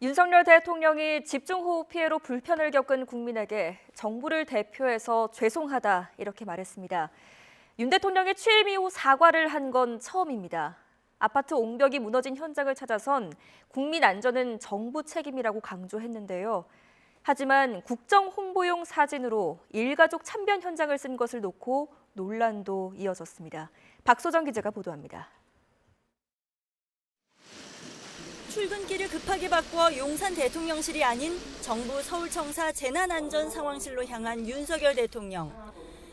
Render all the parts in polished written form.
윤석열 대통령이 집중호우 피해로 불편을 겪은 국민에게 정부를 대표해서 죄송하다 이렇게 말했습니다. 윤 대통령이 취임 이후 사과를 한 건 처음입니다. 아파트 옹벽이 무너진 현장을 찾아선 국민 안전은 정부 책임이라고 강조했는데요. 하지만 국정 홍보용 사진으로 일가족 참변 현장을 쓴 것을 놓고 논란도 이어졌습니다. 박소정 기자가 보도합니다. 출근길을 급하게 바꿔 용산 대통령실이 아닌 정부 서울청사 재난안전상황실로 향한 윤석열 대통령.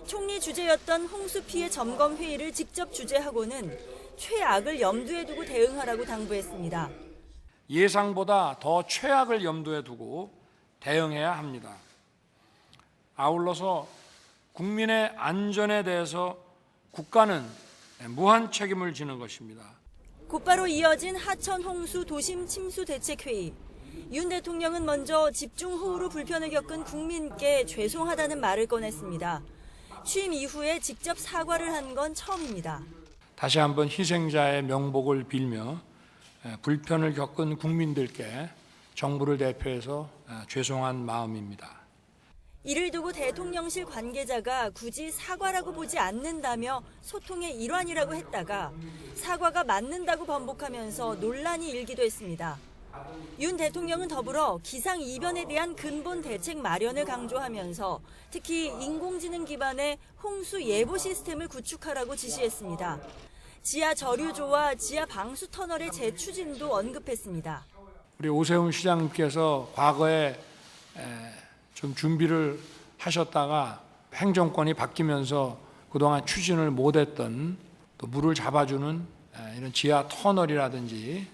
총리 주재였던 홍수 피해 점검 회의를 직접 주재하고는 최악을 염두에 두고 대응하라고 당부했습니다. 예상보다 더 최악을 염두에 두고 대응해야 합니다. 아울러서 국민의 안전에 대해서 국가는 무한 책임을 지는 것입니다. 곧바로 이어진 하천 홍수 도심 침수 대책회의. 윤 대통령은 먼저 집중호우로 불편을 겪은 국민께 죄송하다는 말을 꺼냈습니다. 취임 이후에 직접 사과를 한 건 처음입니다. 다시 한번 희생자의 명복을 빌며 불편을 겪은 국민들께 정부를 대표해서 죄송한 마음입니다. 이를 두고 대통령실 관계자가 굳이 사과라고 보지 않는다며 소통의 일환이라고 했다가 사과가 맞는다고 번복하면서 논란이 일기도 했습니다. 윤 대통령은 더불어 기상이변에 대한 근본 대책 마련을 강조하면서 특히 인공지능 기반의 홍수 예보 시스템을 구축하라고 지시했습니다. 지하 저류조와 지하 방수 터널의 재추진도 언급했습니다. 우리 오세훈 시장님께서 과거에 좀 준비를 하셨다가 행정권이 바뀌면서 그동안 추진을 못했던 또 물을 잡아주는 이런 지하 터널이라든지.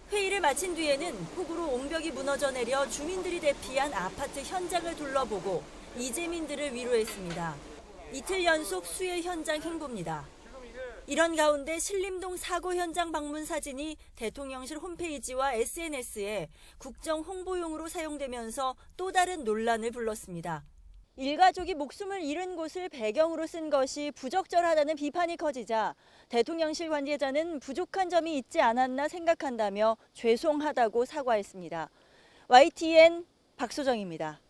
회의를 마친 뒤에는 폭우로 옹벽이 무너져 내려 주민들이 대피한 아파트 현장을 둘러보고 이재민들을 위로했습니다. 이틀 연속 수해 현장 행보입니다. 이런 가운데 신림동 사고 현장 방문 사진이 대통령실 홈페이지와 SNS에 국정 홍보용으로 사용되면서 또 다른 논란을 불렀습니다. 일가족이 목숨을 잃은 곳을 배경으로 쓴 것이 부적절하다는 비판이 커지자 대통령실 관계자는 부족한 점이 있지 않았나 생각한다며 죄송하다고 사과했습니다. YTN 박소정입니다.